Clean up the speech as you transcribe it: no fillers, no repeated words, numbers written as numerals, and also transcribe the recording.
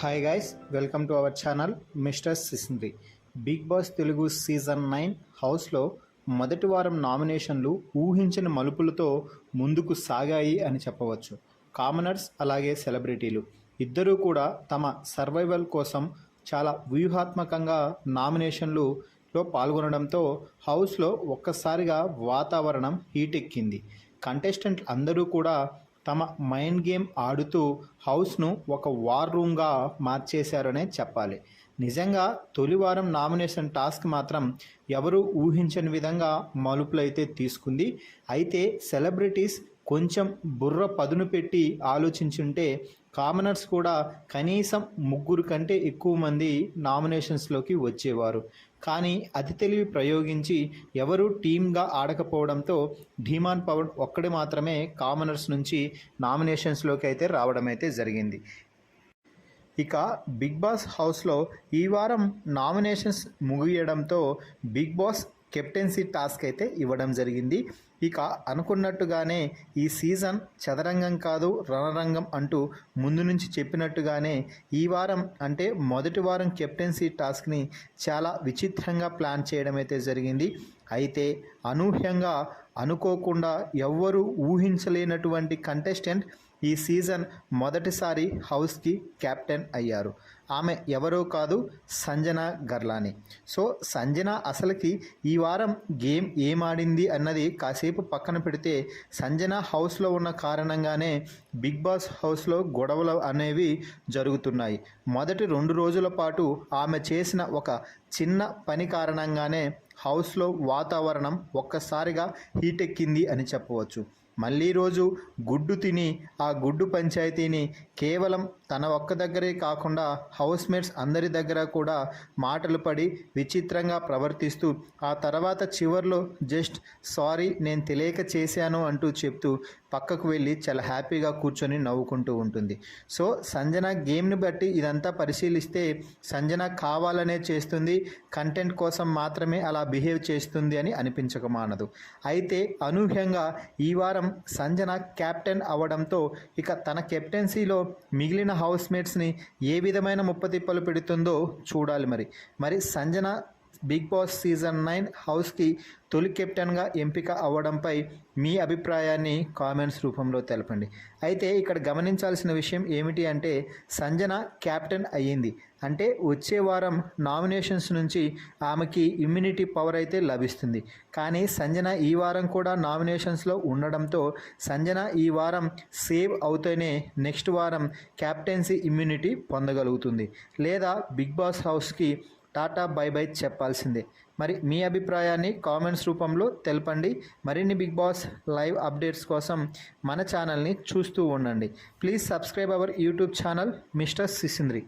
Hi guys, welcome to our channel mister Sisindri. Bigg Boss Telugu season 9 హౌస్లో మొదటి వారం నామినేషన్లు ఊహించని మలుపులతో ముందుకు సాగాయి అని చెప్పవచ్చు. కామనర్స్ అలాగే సెలబ్రిటీలు ఇద్దరూ కూడా తమ సర్వైవల్ కోసం చాలా వ్యూహాత్మకంగా నామినేషన్లలో పాల్గొనడంతో హౌస్లో ఒక్కసారిగా వాతావరణం హీటెక్కింది. కంటెస్టెంట్ అందరూ కూడా తమ మైండ్ గేమ్ ఆడుతూ హౌస్ను ఒక వార్ రూమ్గా మార్చేశారనే చెప్పాలి. నిజంగా తొలి వారం నామినేషన్ టాస్క్ మాత్రం ఎవరూ ఊహించని విధంగా మలుపులైతే తీసుకుంది. అయితే సెలబ్రిటీస్ కొంచెం బుర్ర పదును పెట్టి ఆలోచించుంటే కామనర్స్ కూడా కనీసం 3 కంటే ఎక్కువ మంది నామినేషన్స్లోకి వచ్చేవారు. కానీ అతి తెలివి ప్రయోగించి ఎవరూ టీమ్గా ఆడకపోవడంతో ధీమాన్ పవన్ ఒక్కడే మాత్రమే కామనర్స్ నుంచి నామినేషన్స్లోకి అయితే రావడం అయితే జరిగింది. ఇక బిగ్ బాస్ హౌస్లో ఈ వారం నామినేషన్స్ ముగియడంతో బిగ్ బాస్ కెప్టెన్సీ టాస్క్ అయితే ఇవ్వడం జరిగింది. ఇక అనుకున్నట్టుగానే ఈ సీజన్ చదరంగం కాదు రణరంగం అంటూ ముందు నుంచి చెప్పినట్టుగానే ఈ వారం అంటే మొదటి వారం కెప్టెన్సీ టాస్క్ని చాలా విచిత్రంగా ప్లాన్ చేయడం అయితే జరిగింది. అయితే అనూహ్యంగా అనుకోకుండా ఎవ్వరూ ఊహించలేనటువంటి కంటెస్టెంట్ ఈ సీజన్ మొదటిసారి హౌస్కి కెప్టెన్ అయ్యారు. ఆమె ఎవరో కాదు, సంజన గర్లాని. సో సంజన అసలుకి ఈ వారం గేమ్ ఏమాడింది అన్నది కాసేపు పక్కన పెడితే సంజన హౌస్లో ఉన్న కారణంగానే బిగ్ బాస్ హౌస్లో గొడవలు అనేవి జరుగుతున్నాయి. మొదటి 2 రోజుల పాటు ఆమె చేసిన ఒక చిన్న పని కారణంగానే హౌస్లో వాతావరణం ఒక్కసారిగా హీటెక్కింది అని చెప్పవచ్చు. మళ్ళీ రోజు గుడ్డు తిని ఆ గుడ్డు పంచాయతీని కేవలం తన ఒక్క దగ్గరే కాకుండా హౌస్మేట్స్ అందరి దగ్గర కూడా మాటలు పడి విచిత్రంగా ప్రవర్తిస్తూ ఆ తర్వాత చివర్లో జస్ట్ సారీ నేను తెలియక చేశాను అంటూ చెప్తూ పక్కకు వెళ్ళి చాలా హ్యాపీగా కూర్చొని నవ్వుకుంటూ ఉంటుంది. సో సంజన గేమ్ని బట్టి ఇదంతా పరిశీలిస్తే సంజన కావాలనే చేస్తుంది, కంటెంట్ కోసం మాత్రమే అలా బిహేవ్ చేస్తుంది అని అనిపించక మానదు. అయితే అనూహ్యంగా ఈ వారం సంజన కెప్టెన్ అవ్వడంతో ఇక తన కెప్టెన్సీలో మిగిలిన హౌస్మేట్స్ని ఏ విధమైన ముప్పతిప్పలు పెడుతుందో చూడాలి. మరి సంజన బిగ్ బాస్ సీజన్ 9 హౌస్కి తొలి కెప్టెన్గా ఎంపిక అవ్వడంపై మీ అభిప్రాయాన్ని కామెంట్స్ రూపంలో తెలపండి. అయితే ఇక్కడ గమనించాల్సిన విషయం ఏమిటి అంటే సంజన కెప్టెన్ అయ్యింది అంటే వచ్చే వారం నామినేషన్స్ నుంచి ఆమెకి ఇమ్యూనిటీ పవర్ అయితే లభిస్తుంది. కానీ సంజన ఈ వారం కూడా నామినేషన్స్లో ఉండడంతో సంజన ఈ వారం సేవ్ అవుతూనే నెక్స్ట్ వారం కెప్టెన్సీ ఇమ్యూనిటీ పొందగలుగుతుంది, లేదా బిగ్ బాస్ హౌస్కి టాటా బై బై చెప్పాల్సిందే. మరి మీ అభిప్రాయాన్ని కామెంట్స్ రూపంలో తెలపండి. మరిన్ని బిగ్ బాస్ లైవ్ అప్డేట్స్ కోసం మన ఛానల్ని చూస్తూ ఉండండి. Please subscribe our YouTube channel mister సిసింద్రి.